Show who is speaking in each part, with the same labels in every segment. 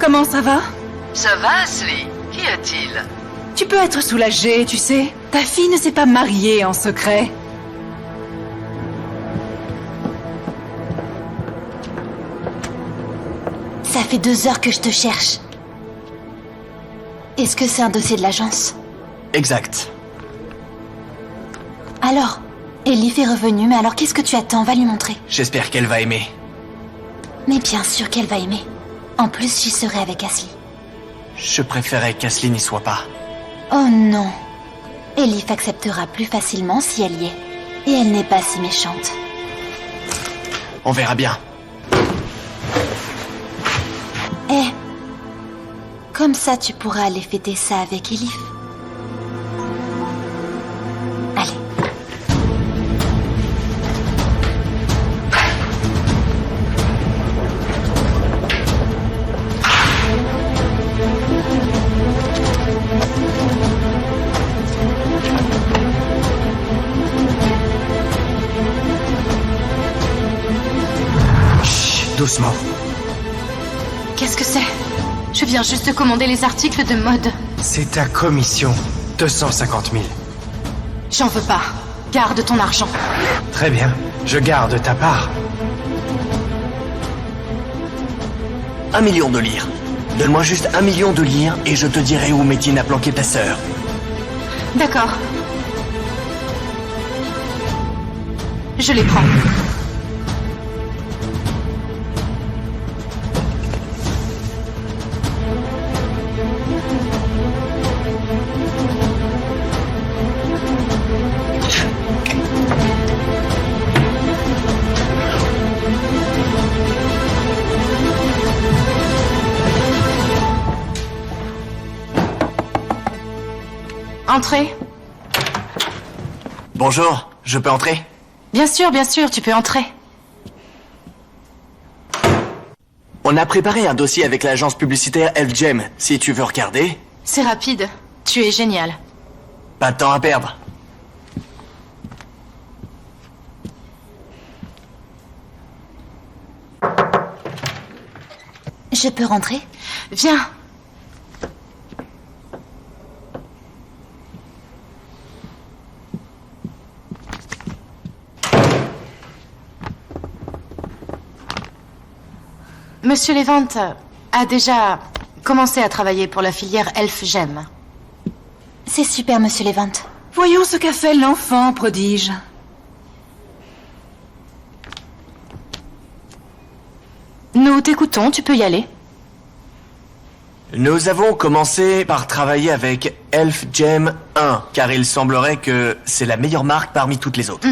Speaker 1: comment ça va?
Speaker 2: Ça va, Ashley? Qu'y a-t-il?
Speaker 1: Tu peux être soulagée, tu sais. Ta fille ne s'est pas mariée en secret.
Speaker 3: Ça fait 2 heures que je te cherche. Est-ce que c'est un dossier de l'agence?
Speaker 4: Exact.
Speaker 3: Alors, Elif est revenue, mais alors qu'est-ce que tu attends? Va lui montrer.
Speaker 4: J'espère qu'elle va aimer.
Speaker 3: Mais bien sûr qu'elle va aimer. En plus, j'y serai avec Ashley.
Speaker 4: Je préférais qu'Ashley n'y soit pas.
Speaker 3: Oh non. Elif acceptera plus facilement si elle y est. Et elle n'est pas si méchante.
Speaker 4: On verra bien.
Speaker 3: Eh, comme ça tu pourras aller fêter ça avec Elif. Allez.
Speaker 4: Chut, doucement.
Speaker 5: Qu'est-ce que c'est? Je viens juste de commander les articles de mode.
Speaker 6: C'est ta commission. 250 000.
Speaker 5: J'en veux pas. Garde ton argent.
Speaker 6: Très bien. Je garde ta part.
Speaker 4: 1 million de lire. Donne-moi juste 1 million de lire et je te dirai où Métine a planqué ta sœur.
Speaker 5: D'accord. Je les prends. Entrez.
Speaker 4: Bonjour, je peux entrer?
Speaker 5: Bien sûr, tu peux entrer.
Speaker 4: On a préparé un dossier avec l'agence publicitaire Elf-Gem, si tu veux regarder.
Speaker 5: C'est rapide. Tu es génial.
Speaker 4: Pas de temps à perdre.
Speaker 3: Je peux rentrer?
Speaker 5: Viens. Monsieur Levant a déjà commencé à travailler pour la filière Elf-Gem.
Speaker 3: C'est super, monsieur Levant.
Speaker 1: Voyons ce qu'a fait l'enfant prodige.
Speaker 5: Nous t'écoutons, tu peux y aller.
Speaker 4: Nous avons commencé par travailler avec Elf-Gem 1, car il semblerait que c'est la meilleure marque parmi toutes les autres.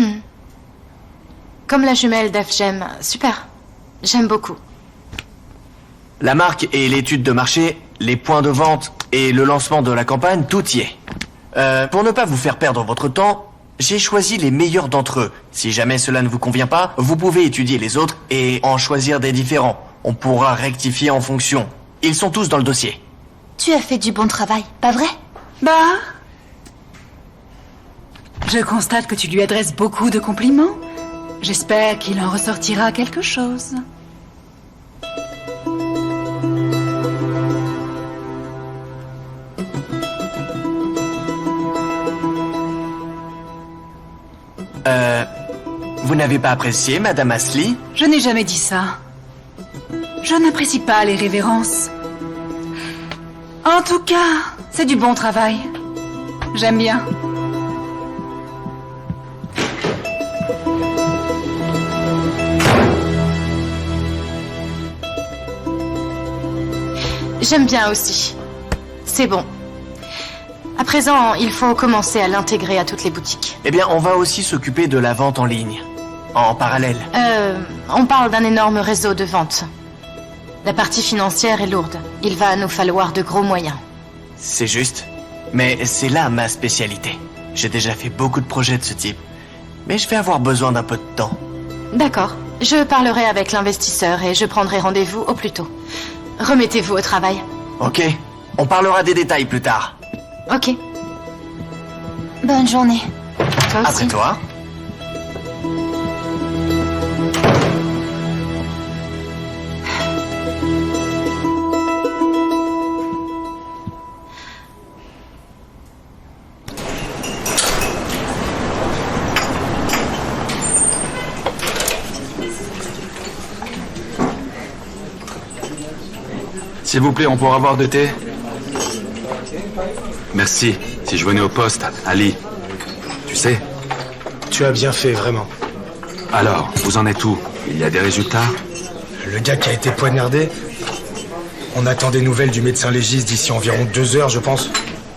Speaker 5: Comme la jumelle d'Elf-Gem. Super. J'aime beaucoup.
Speaker 4: La marque et l'étude de marché, les points de vente et le lancement de la campagne, tout y est. Pour ne pas vous faire perdre votre temps, j'ai choisi les meilleurs d'entre eux. Si jamais cela ne vous convient pas, vous pouvez étudier les autres et en choisir des différents. On pourra rectifier en fonction. Ils sont tous dans le dossier.
Speaker 3: Tu as fait du bon travail, pas vrai?
Speaker 1: Bah... Je constate que tu lui adresses beaucoup de compliments. J'espère qu'il en ressortira quelque chose.
Speaker 4: Vous n'avez pas apprécié, Madame Ashley?
Speaker 1: Je n'ai jamais dit ça. Je n'apprécie pas les révérences. En tout cas, c'est du bon travail. J'aime bien.
Speaker 5: J'aime bien aussi. C'est bon. À présent, il faut commencer à l'intégrer à toutes les boutiques.
Speaker 4: Eh bien, on va aussi s'occuper de la vente en ligne. En parallèle.
Speaker 5: On parle d'un énorme réseau de vente. La partie financière est lourde. Il va nous falloir de gros moyens.
Speaker 4: C'est juste. Mais c'est là ma spécialité. J'ai déjà fait beaucoup de projets de ce type. Mais je vais avoir besoin d'un peu de temps.
Speaker 5: D'accord. Je parlerai avec l'investisseur et je prendrai rendez-vous au plus tôt. Remettez-vous au travail.
Speaker 4: Ok. On parlera des détails plus tard.
Speaker 5: Ok.
Speaker 3: Bonne journée.
Speaker 5: Toi aussi.
Speaker 4: Après toi.
Speaker 7: S'il vous plaît, on pourra avoir de thé? Merci. Si je venais au poste, Ali. Tu sais?
Speaker 6: Tu as bien fait, vraiment.
Speaker 7: Alors, vous en êtes où? Il y a des résultats?
Speaker 6: Le gars qui a été poignardé, on attend des nouvelles du médecin légiste d'ici environ 2 heures, je pense.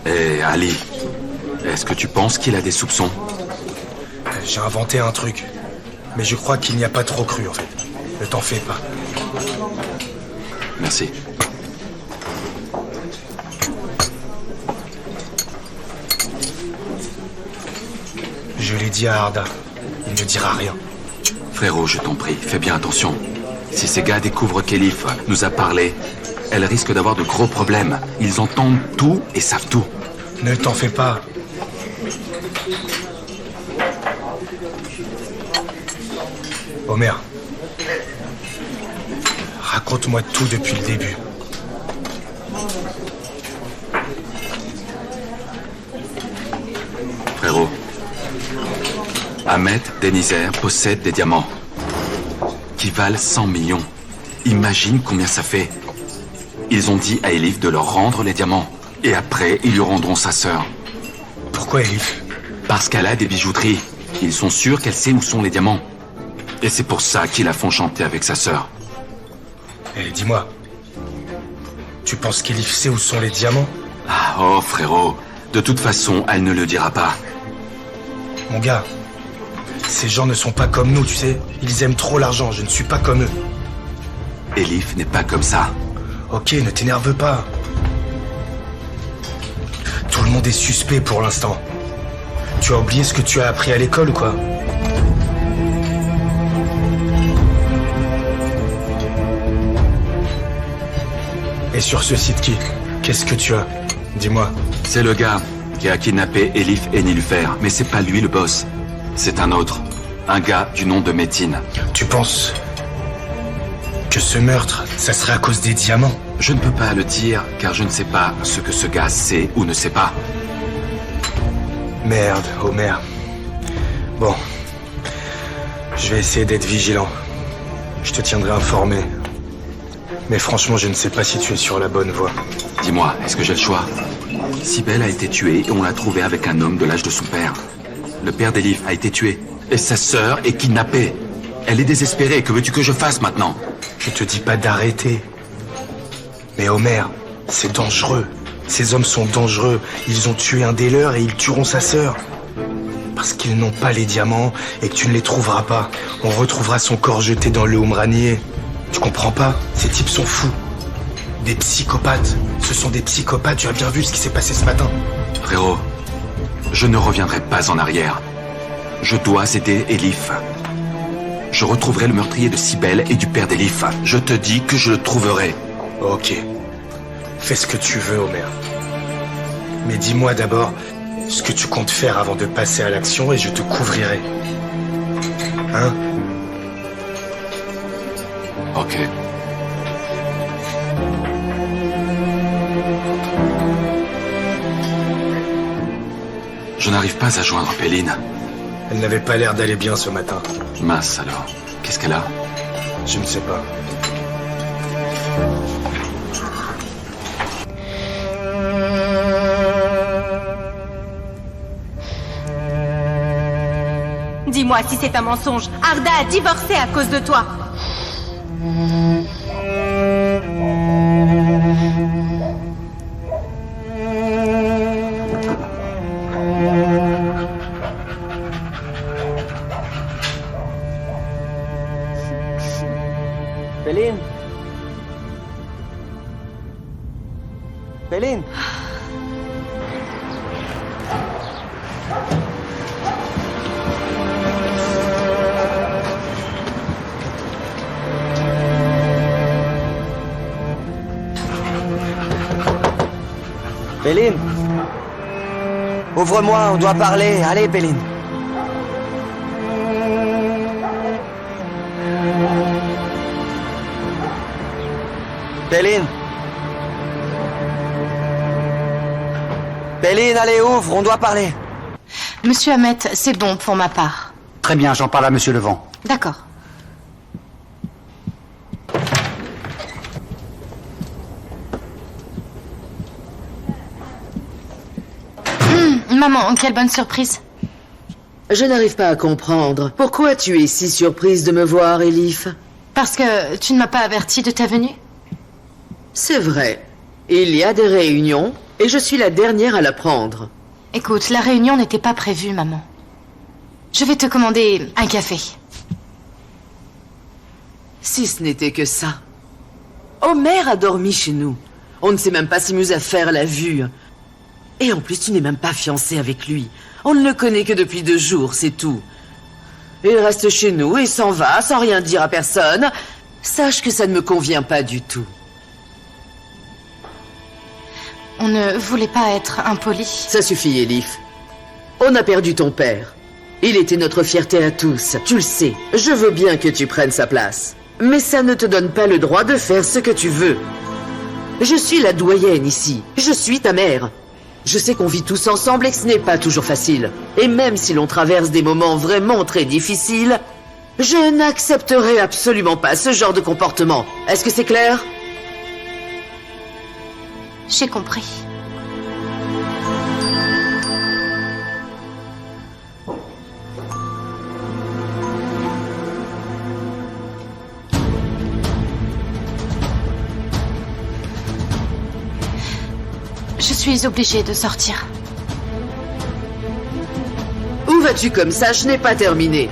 Speaker 7: Eh, Ali, est-ce que tu penses qu'il a des soupçons?
Speaker 6: J'ai inventé un truc, mais je crois qu'il n'y a pas trop cru, en fait. Ne t'en fais pas.
Speaker 7: Merci.
Speaker 6: Je l'ai dit à Arda. Il ne dira rien.
Speaker 7: Frérot, je t'en prie, fais bien attention. Si ces gars découvrent qu'Elif nous a parlé, elle risque d'avoir de gros problèmes. Ils entendent tout et savent tout.
Speaker 6: Ne t'en fais pas. Homer. Raconte-moi tout depuis le début.
Speaker 7: Frérot, Ahmed Denizer possède des diamants qui valent 100 millions. Imagine combien ça fait. Ils ont dit à Elif de leur rendre les diamants. Et après, ils lui rendront sa sœur.
Speaker 6: Pourquoi Elif?
Speaker 7: Parce qu'elle a des bijouteries. Ils sont sûrs qu'elle sait où sont les diamants. Et c'est pour ça qu'ils la font chanter avec sa sœur.
Speaker 6: Eh, dis-moi. Tu penses qu'Elif sait où sont les diamants?
Speaker 7: Ah, oh frérot, de toute façon, elle ne le dira pas.
Speaker 6: Mon gars, ces gens ne sont pas comme nous, tu sais. Ils aiment trop l'argent, je ne suis pas comme eux.
Speaker 7: Elif n'est pas comme ça.
Speaker 6: Ok, ne t'énerve pas. Tout le monde est suspect pour l'instant. Tu as oublié ce que tu as appris à l'école ou quoi? Et sur ce site qui? Qu'est-ce que tu as? Dis-moi.
Speaker 7: C'est le gars qui a kidnappé Elif et Nilufer, mais c'est pas lui le boss. C'est un autre. Un gars du nom de Métine.
Speaker 6: Tu penses que ce meurtre, ça serait à cause des diamants?
Speaker 7: Je ne peux pas le dire, car je ne sais pas ce que ce gars sait ou ne sait pas.
Speaker 6: Merde, Homer. Bon. Je vais essayer d'être vigilant. Je te tiendrai informé. Mais franchement, je ne sais pas si tu es sur la bonne voie.
Speaker 7: Dis-moi, est-ce que j'ai le choix? Sibel a été tuée et on l'a trouvée avec un homme de l'âge de son père. Le père d'Elif a été tué. Et sa sœur est kidnappée. Elle est désespérée. Que veux-tu que je fasse maintenant?
Speaker 6: Je te dis pas d'arrêter. Mais Homer, c'est dangereux. Ces hommes sont dangereux. Ils ont tué un des leurs et ils tueront sa sœur. Parce qu'ils n'ont pas les diamants et que tu ne les trouveras pas. On retrouvera son corps jeté dans le Umranier. Tu comprends pas? Ces types sont fous. Des psychopathes. Ce sont des psychopathes. Tu as bien vu ce qui s'est passé ce matin.
Speaker 7: Frérot, je ne reviendrai pas en arrière. Je dois aider Elif. Je retrouverai le meurtrier de Sibel et du père d'Elif. Je te dis que je le trouverai.
Speaker 6: Ok. Fais ce que tu veux, Homer. Mais dis-moi d'abord ce que tu comptes faire avant de passer à l'action et je te couvrirai. Hein?
Speaker 7: Ok. Je n'arrive pas à joindre Péline.
Speaker 6: Elle n'avait pas l'air d'aller bien ce matin.
Speaker 7: Mince alors. Qu'est-ce qu'elle a?
Speaker 6: Je ne sais pas.
Speaker 8: Dis-moi si c'est un mensonge. Arda a divorcé à cause de toi.
Speaker 9: Péline? Péline? Péline? Ouvre-moi, on doit parler. Allez, Péline. Péline? Péline, allez, ouvre, on doit parler.
Speaker 5: Monsieur Ahmet, c'est bon pour ma part.
Speaker 10: Très bien, j'en parle à Monsieur Levent.
Speaker 5: D'accord. Maman, quelle bonne surprise.
Speaker 11: Je n'arrive pas à comprendre. Pourquoi tu es si surprise de me voir, Elif?
Speaker 5: Parce que tu ne m'as pas averti de ta venue?
Speaker 11: C'est vrai. Il y a des réunions, et je suis la dernière à la prendre.
Speaker 5: Écoute, la réunion n'était pas prévue, maman. Je vais te commander un café.
Speaker 11: Si ce n'était que ça. Omer a dormi chez nous. On ne sait même pas s'amuser à faire la vue. Et en plus, tu n'es même pas fiancée avec lui. On ne le connaît que depuis 2 jours, c'est tout. Il reste chez nous et s'en va sans rien dire à personne. Sache que ça ne me convient pas du tout.
Speaker 5: On ne voulait pas être impoli.
Speaker 11: Ça suffit, Elif. On a perdu ton père. Il était notre fierté à tous, tu le sais. Je veux bien que tu prennes sa place. Mais ça ne te donne pas le droit de faire ce que tu veux. Je suis la doyenne ici. Je suis ta mère. Je sais qu'on vit tous ensemble et que ce n'est pas toujours facile. Et même si l'on traverse des moments vraiment très difficiles, je n'accepterai absolument pas ce genre de comportement. Est-ce que c'est clair?
Speaker 5: J'ai compris. Je suis obligée de sortir.
Speaker 11: Où vas-tu comme ça? Je n'ai pas terminé.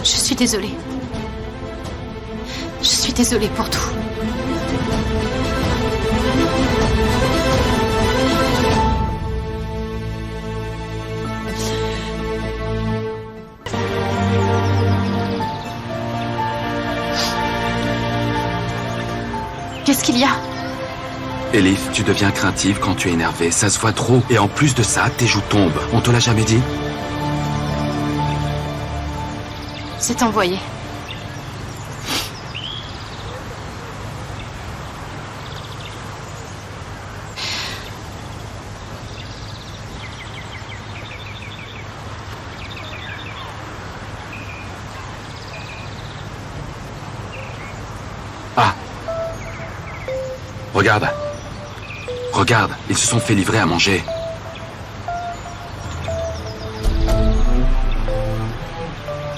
Speaker 5: Je suis désolée. Je suis désolée pour tout. Qu'est-ce qu'il y a?
Speaker 7: Elif, tu deviens craintive quand tu es énervée. Ça se voit trop. Et en plus de ça, tes joues tombent. On te l'a jamais dit?
Speaker 5: C'est envoyé.
Speaker 7: Ah. Regarde. Regarde, ils se sont fait livrer à manger.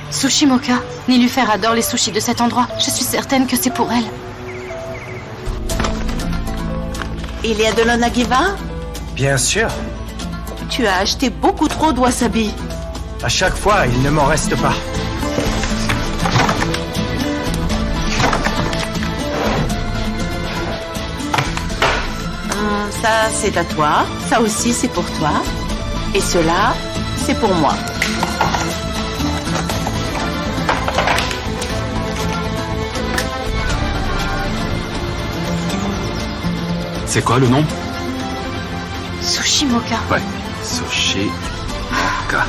Speaker 5: Sushi Moka. Nilufer adore les sushis de cet endroit. Je suis certaine que c'est pour elle.
Speaker 8: Il y a de l'onagiba?
Speaker 10: Bien sûr.
Speaker 8: Tu as acheté beaucoup trop de wasabi.
Speaker 10: À chaque fois, il ne m'en reste pas.
Speaker 8: Ça, c'est à toi. Ça aussi, c'est pour toi. Et cela, c'est pour moi.
Speaker 7: C'est quoi le nom?
Speaker 5: Sushi Moka.
Speaker 7: Ouais, Sushi Moka.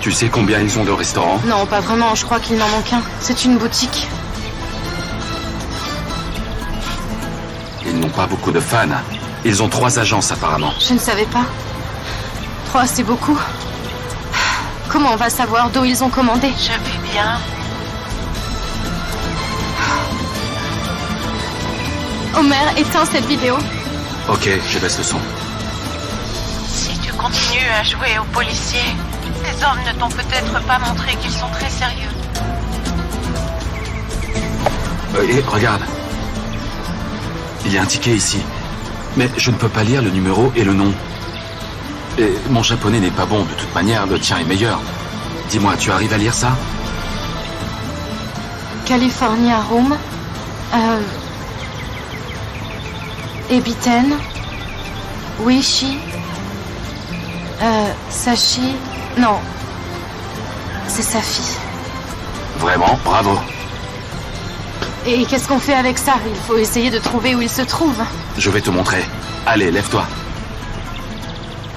Speaker 7: Tu sais combien ils ont de restaurants?
Speaker 5: Non, pas vraiment. Je crois qu'il n'en manque un. C'est une boutique.
Speaker 7: Ils n'ont pas beaucoup de fans. Ils ont 3 agences apparemment.
Speaker 5: Je ne savais pas. 3, c'est beaucoup. Comment on va savoir d'où ils ont commandé?
Speaker 8: Je vais bien.
Speaker 5: Omer, éteins cette vidéo.
Speaker 7: Ok, je baisse le son.
Speaker 8: Si tu continues à jouer aux policiers, ces hommes ne t'ont peut-être pas montré qu'ils sont très sérieux.
Speaker 7: Et regarde. Il y a un ticket ici. Mais je ne peux pas lire le numéro et le nom. Et mon japonais n'est pas bon, de toute manière, le tien est meilleur. Dis-moi, tu arrives à lire ça?
Speaker 5: California Room. Ebiten. Wishi. Sashi. Non. C'est sa fille.
Speaker 7: Vraiment, bravo.
Speaker 5: Et qu'est-ce qu'on fait avec ça? Il faut essayer de trouver où il se trouve.
Speaker 7: Je vais te montrer. Allez, lève-toi.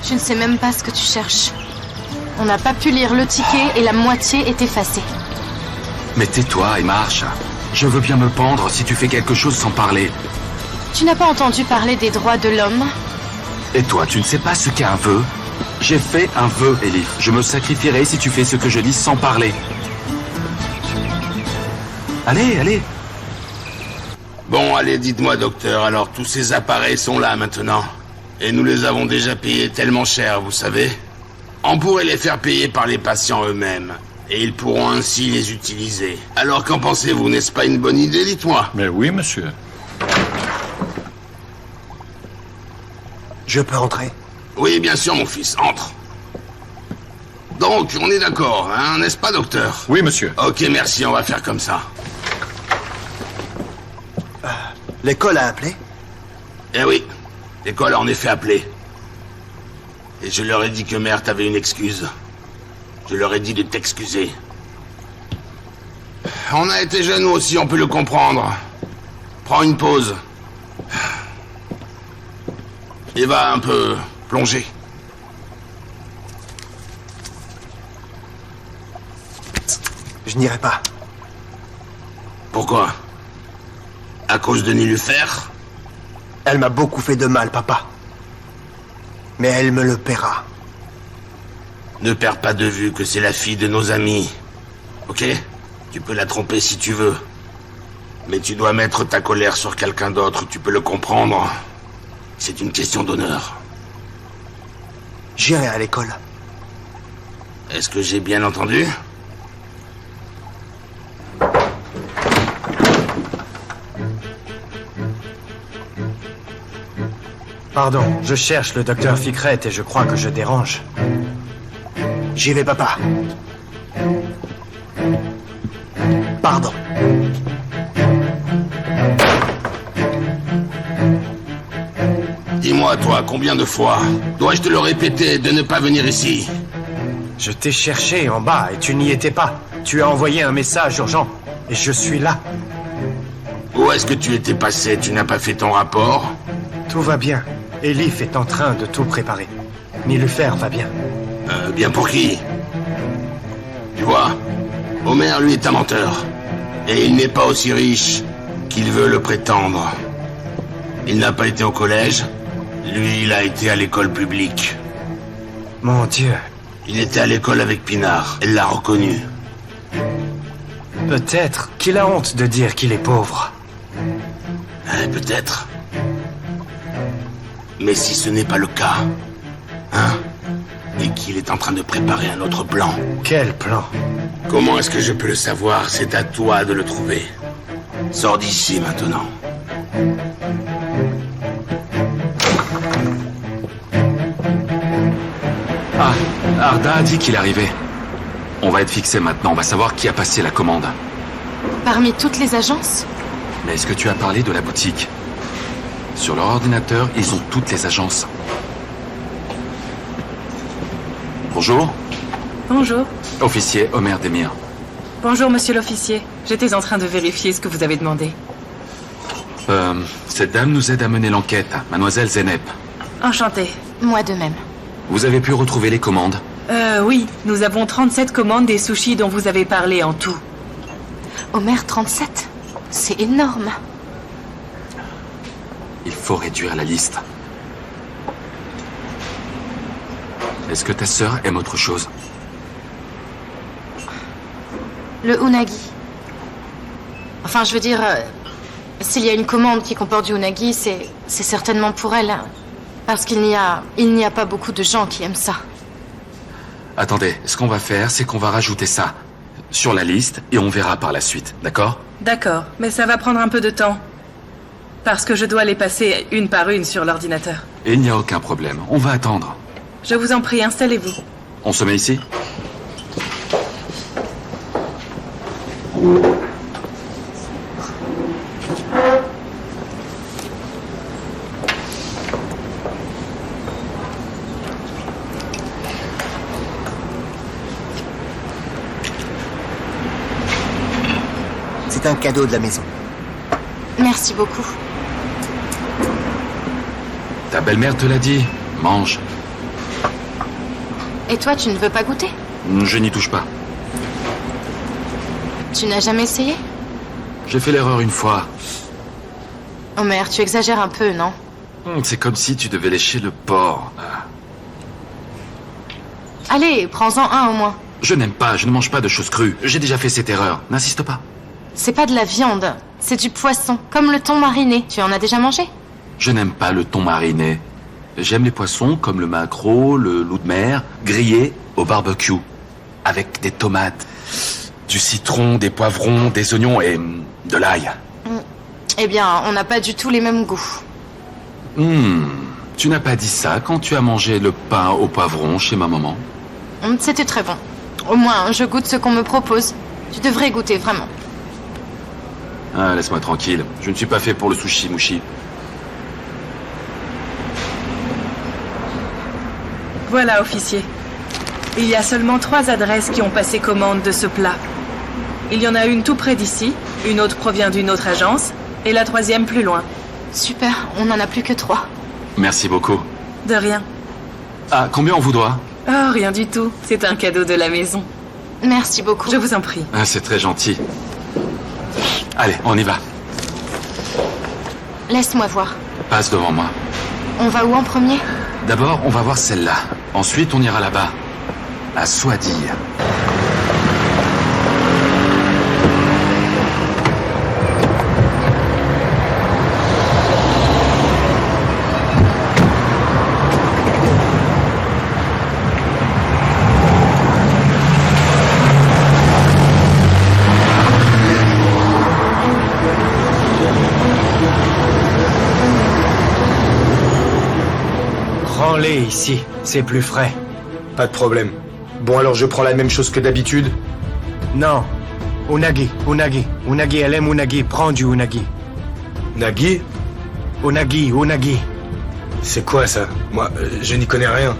Speaker 5: Je ne sais même pas ce que tu cherches. On n'a pas pu lire le ticket et la moitié est effacée.
Speaker 7: Mais tais-toi et marche. Je veux bien me pendre si tu fais quelque chose sans parler.
Speaker 5: Tu n'as pas entendu parler des droits de l'homme?
Speaker 7: Et toi, tu ne sais pas ce qu'est un vœu? J'ai fait un vœu, Elif. Je me sacrifierai si tu fais ce que je dis sans parler. Allez, allez.
Speaker 12: Bon, allez, dites-moi, docteur, alors tous ces appareils sont là maintenant. Et nous les avons déjà payés tellement cher, vous savez. On pourrait les faire payer par les patients eux-mêmes. Et ils pourront ainsi les utiliser. Alors qu'en pensez-vous? N'est-ce pas une bonne idée, dites-moi?
Speaker 13: Mais oui, monsieur.
Speaker 6: Je peux entrer?
Speaker 12: Oui, bien sûr, mon fils, entre. Donc, on est d'accord, hein, n'est-ce pas, docteur?
Speaker 13: Oui, monsieur.
Speaker 12: Ok, merci, on va faire comme ça.
Speaker 6: L'école a appelé?
Speaker 12: Eh oui, l'école a en effet appelé. Et je leur ai dit que Mert avait une excuse. Je leur ai dit de t'excuser. On a été jeunes, nous aussi, on peut le comprendre. Prends une pause. Et va un peu plonger.
Speaker 6: Je n'irai pas.
Speaker 12: Pourquoi? À cause de Nilufer?
Speaker 6: Elle m'a beaucoup fait de mal, papa. Mais elle me le paiera.
Speaker 12: Ne perds pas de vue que c'est la fille de nos amis. Ok? Tu peux la tromper si tu veux. Mais tu dois mettre ta colère sur quelqu'un d'autre, tu peux le comprendre. C'est une question d'honneur.
Speaker 6: J'irai à l'école.
Speaker 12: Est-ce que j'ai bien entendu?
Speaker 10: Pardon, je cherche le docteur Ficret et je crois que je dérange.
Speaker 6: J'y vais, papa. Pardon.
Speaker 12: Dis-moi, toi, combien de fois dois-je te le répéter de ne pas venir ici?
Speaker 10: Je t'ai cherché en bas et tu n'y étais pas. Tu as envoyé un message urgent et je suis là.
Speaker 12: Où est-ce que tu étais passé? Tu n'as pas fait ton rapport?
Speaker 10: Tout va bien. Elif est en train de tout préparer. Nilufer va bien.
Speaker 12: Bien pour qui? Tu vois, Homer, lui, est un menteur. Et il n'est pas aussi riche qu'il veut le prétendre. Il n'a pas été au collège. Lui, il a été à l'école publique.
Speaker 10: Mon Dieu.
Speaker 12: Il était à l'école avec Pinard. Elle l'a reconnu.
Speaker 10: Peut-être qu'il a honte de dire qu'il est pauvre.
Speaker 12: Peut-être. Mais si ce n'est pas le cas, hein? Et qu'il est en train de préparer un autre plan.
Speaker 10: Quel plan?
Speaker 12: Comment est-ce que je peux le savoir? C'est à toi de le trouver. Sors d'ici maintenant.
Speaker 7: Ah, Arda a dit qu'il arrivait. On va être fixé maintenant, on va savoir qui a passé la commande.
Speaker 5: Parmi toutes les agences?
Speaker 7: Mais est-ce que tu as parlé de la boutique? Sur leur ordinateur, ils ont toutes les agences. Bonjour.
Speaker 14: Bonjour.
Speaker 7: Officier Homer Demir.
Speaker 14: Bonjour, monsieur l'officier. J'étais en train de vérifier ce que vous avez demandé.
Speaker 7: Cette dame nous aide à mener l'enquête, mademoiselle Zenep.
Speaker 14: Enchantée.
Speaker 5: Moi de même.
Speaker 7: Vous avez pu retrouver les commandes?
Speaker 14: Oui. Nous avons 37 commandes des sushis dont vous avez parlé en tout.
Speaker 5: Homer, 37? C'est énorme.
Speaker 7: Il faut réduire la liste. Est-ce que ta sœur aime autre chose?
Speaker 5: Le unagi. Enfin, je veux dire, s'il y a une commande qui comporte du unagi, c'est certainement pour elle. Parce qu'il n'y a pas beaucoup de gens qui aiment ça.
Speaker 7: Attendez, ce qu'on va faire, c'est qu'on va rajouter ça sur la liste et on verra par la suite, d'accord?
Speaker 14: D'accord, mais ça va prendre un peu de temps. Parce que je dois les passer une par une sur l'ordinateur.
Speaker 7: Et il n'y a aucun problème, on va attendre.
Speaker 14: Je vous en prie, installez-vous.
Speaker 7: On se met ici?
Speaker 6: C'est un cadeau de la maison.
Speaker 5: Merci beaucoup.
Speaker 7: Ta belle-mère te l'a dit, mange.
Speaker 5: Et toi, tu ne veux pas goûter?
Speaker 7: Je n'y touche pas.
Speaker 5: Tu n'as jamais essayé?
Speaker 7: J'ai fait l'erreur une fois.
Speaker 5: Homer, tu exagères un peu, non?
Speaker 7: C'est comme si tu devais lécher le porc.
Speaker 5: Allez, prends-en un au moins.
Speaker 7: Je n'aime pas, je ne mange pas de choses crues. J'ai déjà fait cette erreur, n'insiste pas.
Speaker 5: C'est pas de la viande, c'est du poisson, comme le thon mariné. Tu en as déjà mangé?
Speaker 7: Je n'aime pas le thon mariné. J'aime les poissons comme le maquereau, le loup de mer, grillés au barbecue, avec des tomates, du citron, des poivrons, des oignons et de l'ail.
Speaker 5: Eh bien, on n'a pas du tout les mêmes goûts.
Speaker 7: Tu n'as pas dit ça quand tu as mangé le pain au poivron chez ma maman?
Speaker 5: C'était très bon. Au moins, je goûte ce qu'on me propose. Tu devrais goûter, vraiment.
Speaker 7: Ah, laisse-moi tranquille. Je ne suis pas fait pour le sushi mushi.
Speaker 14: Voilà, officier. Il y a seulement 3 adresses qui ont passé commande de ce plat. Il y en a une tout près d'ici, une autre provient d'une autre agence, et la 3e plus loin.
Speaker 5: Super, on n'en a plus que 3.
Speaker 7: Merci beaucoup.
Speaker 14: De rien.
Speaker 7: Ah, combien on vous doit?
Speaker 14: Oh, rien du tout. C'est un cadeau de la maison.
Speaker 5: Merci beaucoup.
Speaker 14: Je vous en prie.
Speaker 7: Ah, c'est très gentil. Allez, on y va.
Speaker 5: Laisse-moi voir.
Speaker 7: Passe devant moi.
Speaker 5: On va où en premier?
Speaker 7: D'abord, on va voir celle-là. Ensuite, on ira là-bas. À Swadi.
Speaker 10: Prends-les ici, c'est plus frais.
Speaker 6: Pas de problème. Bon, alors je prends la même chose que d'habitude?
Speaker 10: Non. Unagi, unagi. Unagi, elle aime unagi. Prends du unagi.
Speaker 6: Nagi?
Speaker 10: Unagi, unagi.
Speaker 6: C'est quoi ça? Moi, je n'y connais rien.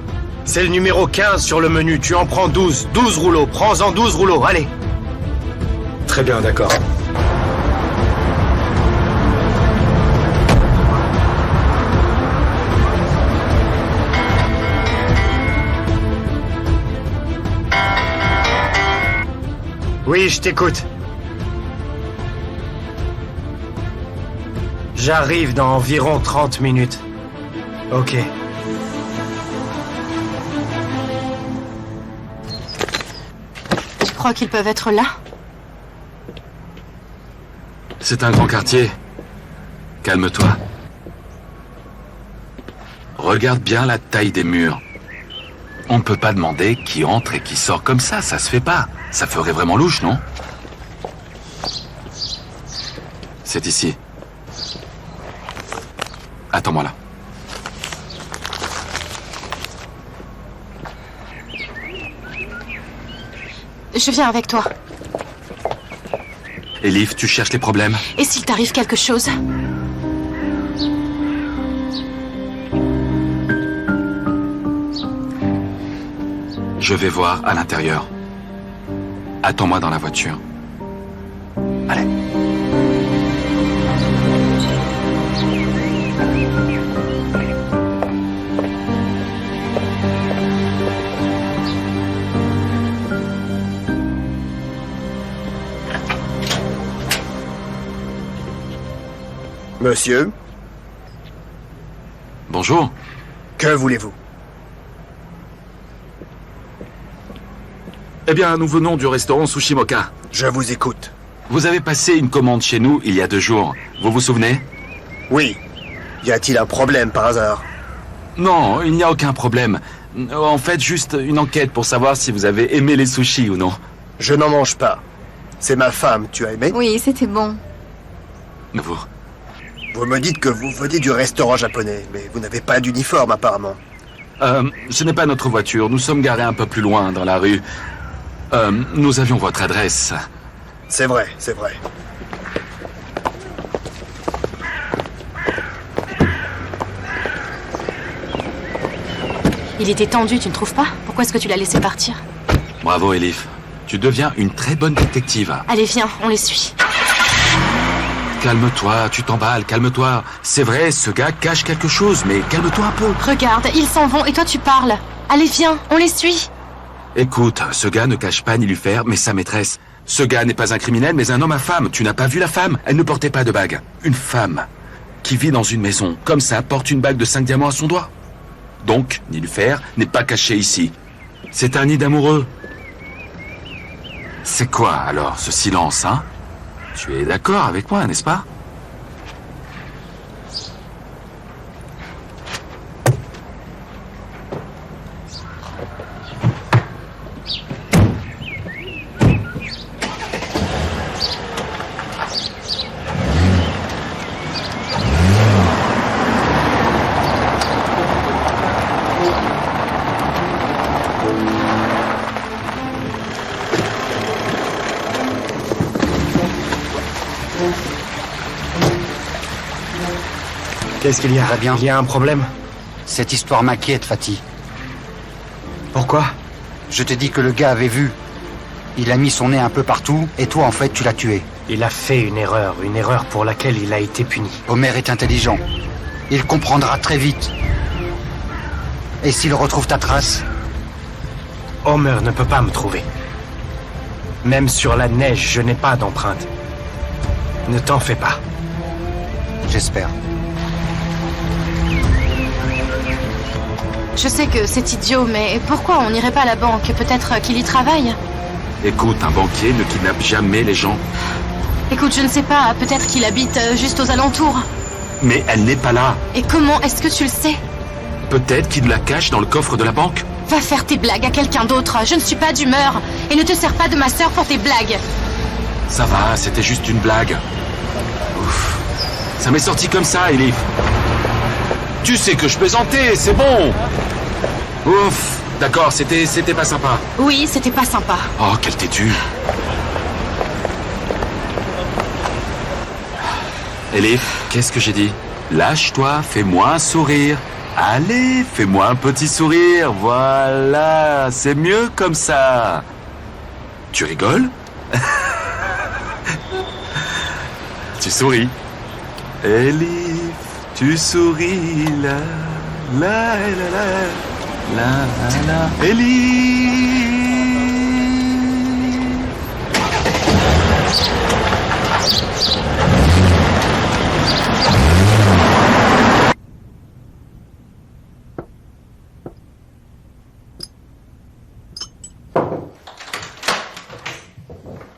Speaker 10: C'est le numéro 15 sur le menu. Tu en prends 12. 12 rouleaux. Prends-en 12 rouleaux. Allez.
Speaker 6: Très bien, d'accord.
Speaker 10: Oui, je t'écoute. J'arrive dans environ 30 minutes. Ok.
Speaker 5: Tu crois qu'ils peuvent être là?
Speaker 7: C'est un grand quartier. Calme-toi. Regarde bien la taille des murs. On ne peut pas demander qui entre et qui sort comme ça se fait pas. Ça ferait vraiment louche, non? C'est ici. Attends-moi là.
Speaker 5: Je viens avec toi.
Speaker 7: Elif, tu cherches les problèmes?
Speaker 5: Et s'il t'arrive quelque chose?
Speaker 7: Je vais voir à l'intérieur. Attends-moi dans la voiture. Allez.
Speaker 13: Monsieur?
Speaker 7: Bonjour.
Speaker 13: Que voulez-vous?
Speaker 7: Eh bien, nous venons du restaurant Sushimoka.
Speaker 13: Je vous écoute.
Speaker 7: Vous avez passé une commande chez nous il y a 2 jours. Vous vous souvenez?
Speaker 13: Oui. Y a-t-il un problème par hasard?
Speaker 7: Non, il n'y a aucun problème. En fait, juste une enquête pour savoir si vous avez aimé les sushis ou non.
Speaker 13: Je n'en mange pas. C'est ma femme, tu as aimé?
Speaker 3: Oui, c'était bon.
Speaker 13: Vous me dites que vous venez du restaurant japonais, mais vous n'avez pas d'uniforme apparemment.
Speaker 7: Ce n'est pas notre voiture. Nous sommes garés un peu plus loin dans la rue. Nous avions votre adresse.
Speaker 13: C'est vrai, c'est vrai.
Speaker 5: Il était tendu, tu ne trouves pas? Pourquoi est-ce que tu l'as laissé partir?
Speaker 7: Bravo, Elif. Tu deviens une très bonne détective.
Speaker 5: Allez, viens, on les suit.
Speaker 7: Calme-toi, tu t'emballes, calme-toi. C'est vrai, ce gars cache quelque chose, mais calme-toi un peu.
Speaker 5: Regarde, ils s'en vont et toi tu parles. Allez, viens, on les suit.
Speaker 7: Écoute, ce gars ne cache pas Nilufer, mais sa maîtresse. Ce gars n'est pas un criminel, mais un homme à femme. Tu n'as pas vu la femme? Elle ne portait pas de bague. Une femme qui vit dans une maison, comme ça, porte une bague de 5 diamants à son doigt. Donc, Nilufer n'est pas caché ici. C'est un nid d'amoureux. C'est quoi, alors, ce silence, hein? Tu es d'accord avec moi, n'est-ce pas?
Speaker 10: Qu'est-ce qu'il y a?
Speaker 15: Très bien.
Speaker 10: Il y a un problème?
Speaker 15: Cette histoire m'inquiète, Fatih.
Speaker 10: Pourquoi?
Speaker 15: Je te dis que le gars avait vu. Il a mis son nez un peu partout, et toi, en fait, tu l'as tué.
Speaker 10: Il a fait une erreur pour laquelle il a été puni.
Speaker 15: Homer est intelligent. Il comprendra très vite. Et s'il retrouve ta trace?
Speaker 10: Homer ne peut pas me trouver. Même sur la neige, je n'ai pas d'empreinte. Ne t'en fais pas.
Speaker 15: J'espère.
Speaker 5: Je sais que c'est idiot, mais pourquoi on n'irait pas à la banque? Peut-être qu'il y travaille?
Speaker 7: Écoute, un banquier ne kidnappe jamais les gens.
Speaker 5: Écoute, je ne sais pas, peut-être qu'il habite juste aux alentours.
Speaker 7: Mais elle n'est pas là.
Speaker 5: Et comment est-ce que tu le sais?
Speaker 7: Peut-être qu'il la cache dans le coffre de la banque.
Speaker 5: Va faire tes blagues à quelqu'un d'autre, je ne suis pas d'humeur. Et ne te sers pas de ma sœur pour tes blagues.
Speaker 7: Ça va, c'était juste une blague. Ouf. Ça m'est sorti comme ça, Elif. Tu sais que je plaisantais, c'est bon. Ouf. D'accord, c'était pas sympa.
Speaker 5: Oui, c'était pas sympa.
Speaker 7: Oh, quel têtu. Elif, qu'est-ce que j'ai dit? Lâche-toi, fais-moi un sourire. Allez, fais-moi un petit sourire. Voilà, c'est mieux comme ça. Tu rigoles? Tu souris. Elif, tu souris, la la la la la la. Elif.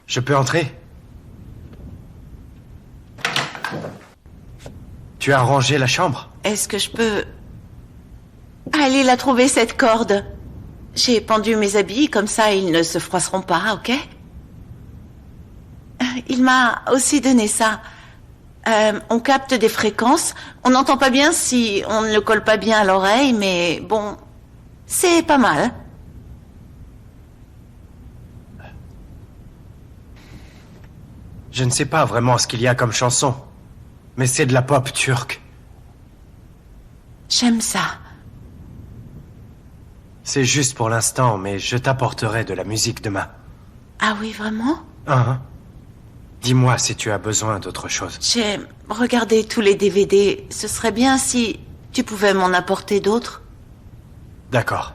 Speaker 10: Je peux entrer? Tu as rangé la chambre?
Speaker 8: Est-ce que je peux... Allez la trouver, cette corde. J'ai pendu mes habits, comme ça ils ne se froisseront pas, ok? Il m'a aussi donné ça. On capte des fréquences. On n'entend pas bien si on ne le colle pas bien à l'oreille, mais bon, c'est pas mal.
Speaker 10: Je ne sais pas vraiment ce qu'il y a comme chanson, mais c'est de la pop turque.
Speaker 8: J'aime ça.
Speaker 10: C'est juste pour l'instant, mais je t'apporterai de la musique demain.
Speaker 8: Ah oui, vraiment?
Speaker 10: Dis-moi si tu as besoin d'autre chose.
Speaker 8: J'ai regardé tous les DVD. Ce serait bien si tu pouvais m'en apporter d'autres.
Speaker 10: D'accord.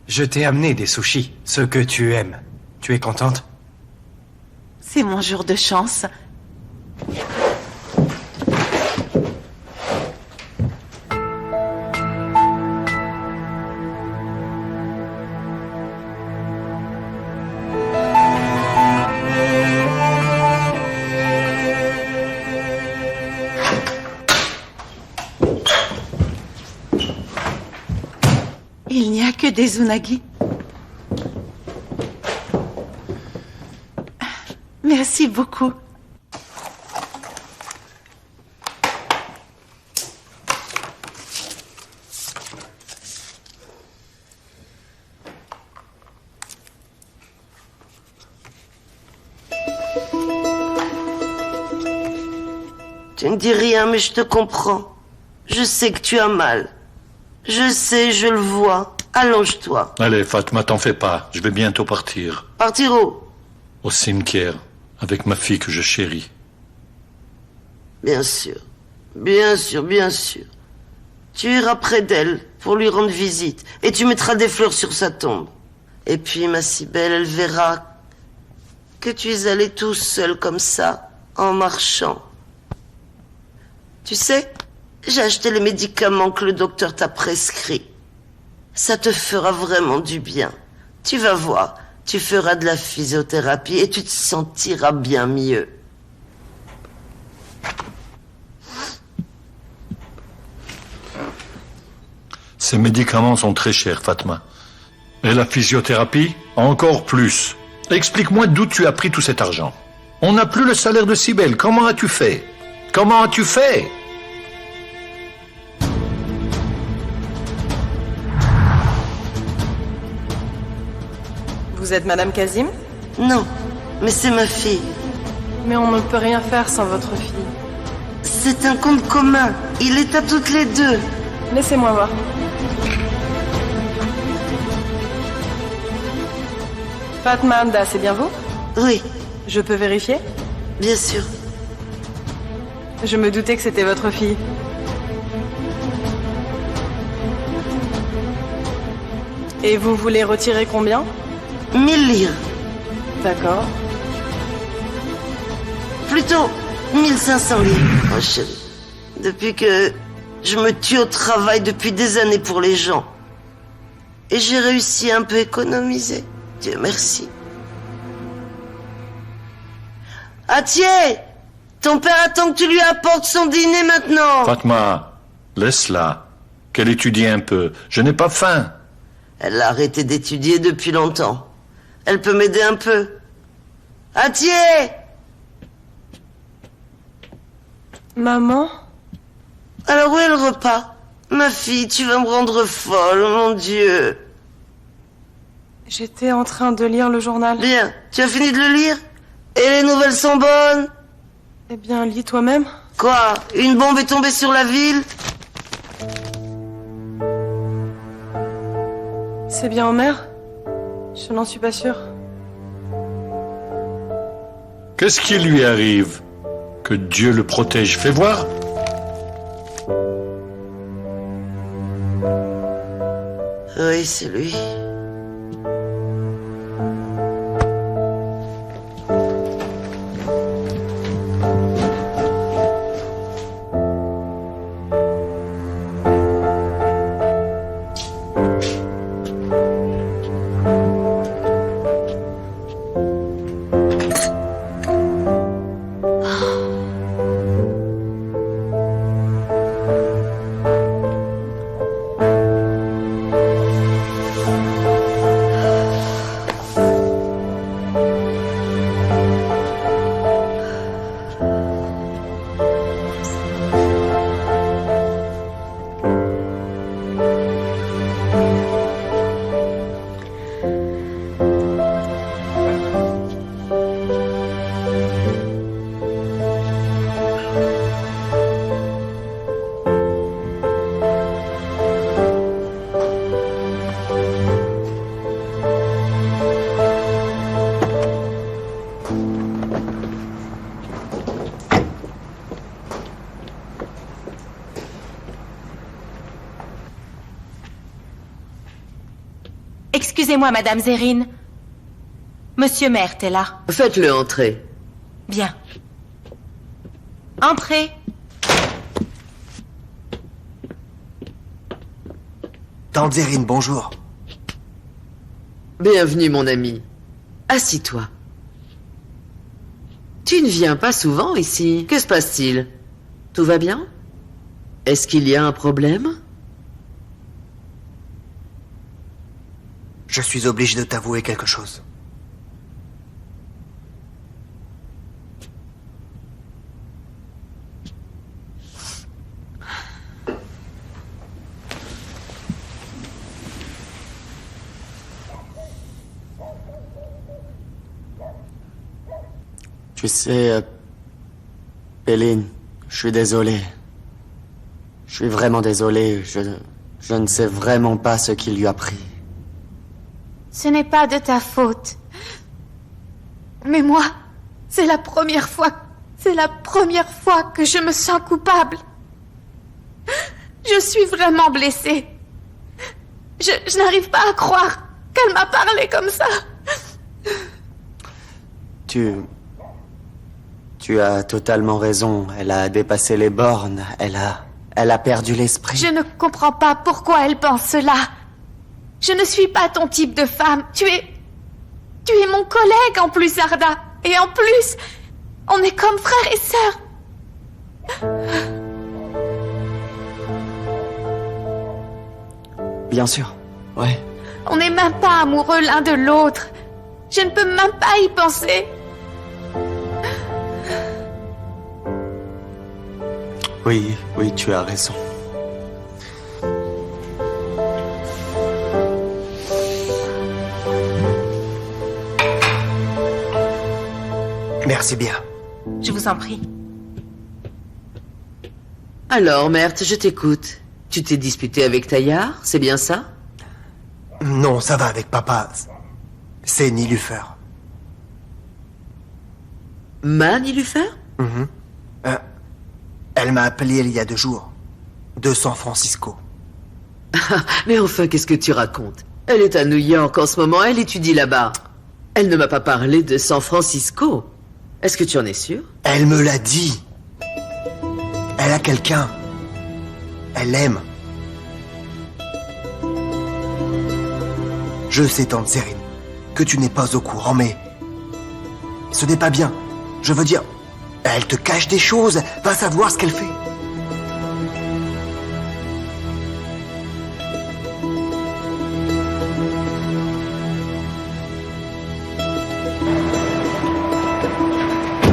Speaker 10: Je t'ai amené des sushis, ceux que tu aimes. Tu es contente?
Speaker 8: C'est mon jour de chance. Il n'y a que des unagi. Merci beaucoup.
Speaker 16: Tu ne dis rien, mais je te comprends. Je sais que tu as mal. Je sais, je le vois. Allonge-toi.
Speaker 17: Allez, Fatma, t'en fais pas. Je vais bientôt partir.
Speaker 16: Partir où?
Speaker 17: Au cimetière, avec ma fille que je chéris.
Speaker 16: Bien sûr. Bien sûr, bien sûr. Tu iras près d'elle pour lui rendre visite. Et tu mettras des fleurs sur sa tombe. Et puis, ma si belle, elle verra que tu es allé tout seul comme ça, en marchant. Tu sais, j'ai acheté les médicaments que le docteur t'a prescrits. Ça te fera vraiment du bien. Tu vas voir, tu feras de la physiothérapie et tu te sentiras bien mieux.
Speaker 17: Ces médicaments sont très chers, Fatma. Et la physiothérapie, encore plus. Explique-moi d'où tu as pris tout cet argent. On n'a plus le salaire de Cybèle. Comment as-tu fait? Comment as-tu fait?
Speaker 14: Vous êtes Madame Kazim?
Speaker 16: Non, mais c'est ma fille.
Speaker 14: Mais on ne peut rien faire sans votre fille.
Speaker 16: C'est un compte commun. Il est à toutes les deux.
Speaker 14: Laissez-moi voir. Fatma Hamda, c'est bien vous?
Speaker 16: Oui.
Speaker 14: Je peux vérifier?
Speaker 16: Bien sûr.
Speaker 14: Je me doutais que c'était votre fille. Et vous voulez retirer combien?
Speaker 16: 1000 lire.
Speaker 14: D'accord.
Speaker 16: Plutôt 1500 lire. Oh chérie, depuis que je me tue au travail depuis des années pour les gens. Et j'ai réussi à un peu économiser. Dieu merci. Atié! Ton père attend que tu lui apportes son dîner maintenant.
Speaker 17: Fatma, laisse-la. Qu'elle étudie un peu. Je n'ai pas faim.
Speaker 16: Elle a arrêté d'étudier depuis longtemps. Elle peut m'aider un peu. Atié!
Speaker 14: Maman?
Speaker 16: Alors où est le repas? Ma fille, tu vas me rendre folle, mon Dieu.
Speaker 14: J'étais en train de lire le journal.
Speaker 16: Bien, tu as fini de le lire? Et les nouvelles sont bonnes?
Speaker 14: Eh bien, lis toi-même.
Speaker 16: Quoi? Une bombe est tombée sur la ville?
Speaker 14: C'est bien Homer? Je n'en suis pas sûre.
Speaker 17: Qu'est-ce qui lui arrive? Que Dieu le protège. Fais voir.
Speaker 16: Oui, c'est lui.
Speaker 5: Excusez-moi, Madame Zérine. Monsieur Mert est là.
Speaker 11: Faites-le entrer.
Speaker 5: Bien. Entrez.
Speaker 13: Tante Zérine, bonjour.
Speaker 11: Bienvenue, mon ami. Assis-toi. Tu ne viens pas souvent ici. Que se passe-t-il? Tout va bien? Est-ce qu'il y a un problème?
Speaker 13: Je suis obligé de t'avouer quelque chose.
Speaker 9: Tu sais, Péline, je suis désolé. Je suis vraiment désolé. Je ne sais vraiment pas ce qui lui a pris.
Speaker 5: Ce n'est pas de ta faute. Mais moi, c'est la première fois que je me sens coupable. Je suis vraiment blessée. Je n'arrive pas à croire qu'elle m'a parlé comme ça.
Speaker 9: Tu as totalement raison. Elle a dépassé les bornes. Elle a perdu l'esprit.
Speaker 5: Je ne comprends pas pourquoi elle pense cela. Je ne suis pas ton type de femme. Tu es mon collègue en plus, Arda. Et en plus, on est comme frères et sœurs.
Speaker 9: Bien sûr, ouais.
Speaker 5: On n'est même pas amoureux l'un de l'autre. Je ne peux même pas y penser.
Speaker 9: Oui, tu as raison.
Speaker 13: Merci bien.
Speaker 5: Je vous en prie.
Speaker 11: Alors, Mert, je t'écoute. Tu t'es disputé avec Taillard, c'est bien ça?
Speaker 13: Non, ça va avec papa. C'est Nilufer.
Speaker 11: Ma Nilufer?
Speaker 13: Elle m'a appelé il y a 2 jours. De San Francisco.
Speaker 11: Mais enfin, qu'est-ce que tu racontes? Elle est à New York en ce moment, elle étudie là-bas. Elle ne m'a pas parlé de San Francisco. Est-ce que tu en es sûr?
Speaker 13: Elle me l'a dit. Elle a quelqu'un. Elle l'aime. Je sais, tante Zérine, que tu n'es pas au courant, mais... ce n'est pas bien. Je veux dire, elle te cache des choses. Va savoir ce qu'elle fait.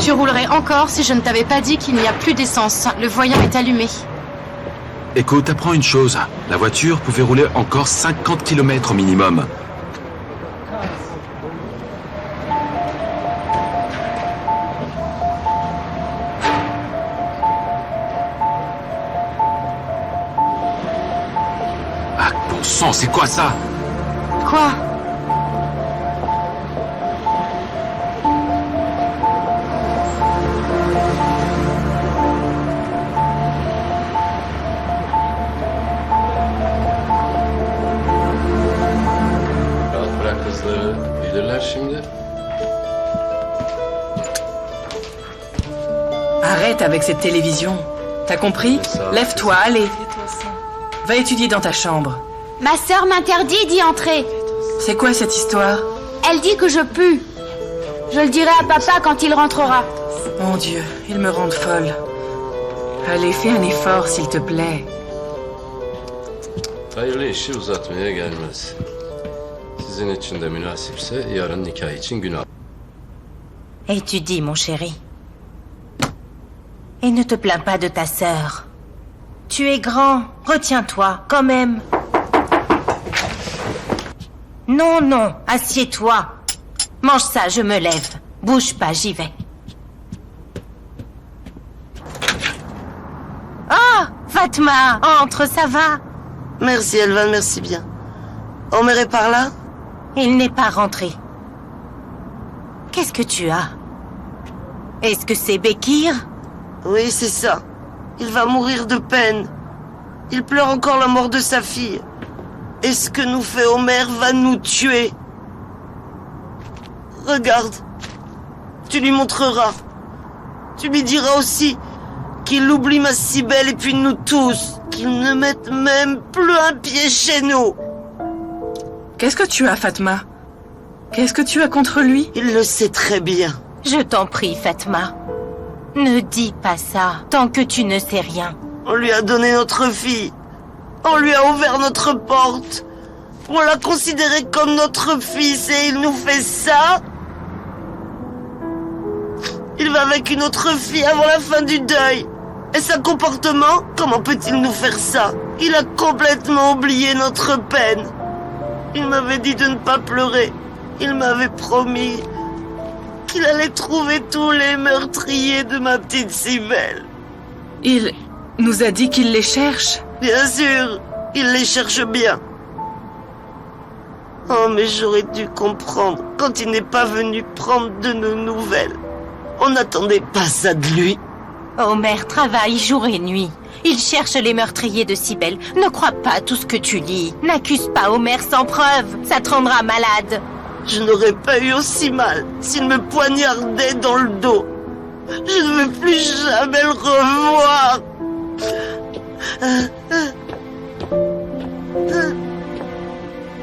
Speaker 5: Tu roulerais encore si je ne t'avais pas dit qu'il n'y a plus d'essence. Le voyant est allumé.
Speaker 7: Écoute, apprends une chose. La voiture pouvait rouler encore 50 km au minimum. Ah, bon sang, c'est quoi ça?
Speaker 5: Quoi?
Speaker 14: Arrête avec cette télévision. T'as compris? Lève-toi, allez. Va étudier dans ta chambre.
Speaker 3: Ma sœur m'interdit d'y entrer.
Speaker 14: C'est quoi cette histoire?
Speaker 3: Elle dit que je pue. Je le dirai à papa quand il rentrera.
Speaker 14: Mon Dieu, ils me rendent folle. Allez, fais un effort, s'il te plaît.
Speaker 18: Hayırlı işi uzatmaya gelmez. Sizin için de münasipse yarın nikah için günah.
Speaker 19: Étudie, mon chéri. Et ne te plains pas de ta sœur. Tu es grand, retiens-toi, quand même. Non, non, assieds-toi. Mange ça, je me lève. Bouge pas, j'y vais. Oh, Fatma, entre, ça va?
Speaker 16: Merci, Elvan, merci bien. Omer est par là?
Speaker 19: Il n'est pas rentré. Qu'est-ce que tu as? Est-ce que c'est Bekir?
Speaker 16: Oui, c'est ça. Il va mourir de peine. Il pleure encore la mort de sa fille. Et ce que nous fait Omer va nous tuer. Regarde. Tu lui montreras. Tu lui diras aussi qu'il oublie ma Cybèle et puis nous tous. Qu'il ne mette même plus un pied chez nous.
Speaker 14: Qu'est-ce que tu as, Fatma? Qu'est-ce que tu as contre lui?
Speaker 16: Il le sait très bien.
Speaker 19: Je t'en prie, Fatma. Ne dis pas ça, tant que tu ne sais rien.
Speaker 16: On lui a donné notre fille. On lui a ouvert notre porte. On l'a considéré comme notre fils et il nous fait ça. Il va avec une autre fille avant la fin du deuil. Et son comportement, comment peut-il nous faire ça? Il a complètement oublié notre peine. Il m'avait dit de ne pas pleurer. Il m'avait promis qu'il allait trouver tous les meurtriers de ma petite Cybèle.
Speaker 14: Il nous a dit qu'il les cherche.
Speaker 16: Bien sûr, il les cherche bien. Oh, mais j'aurais dû comprendre quand il n'est pas venu prendre de nos nouvelles. On n'attendait pas ça de lui.
Speaker 19: Omer travaille jour et nuit. Il cherche les meurtriers de Cybèle. Ne crois pas à tout ce que tu lis. N'accuse pas Omer sans preuve. Ça te rendra malade.
Speaker 16: Je n'aurais pas eu aussi mal s'il me poignardait dans le dos. Je ne veux plus jamais le revoir.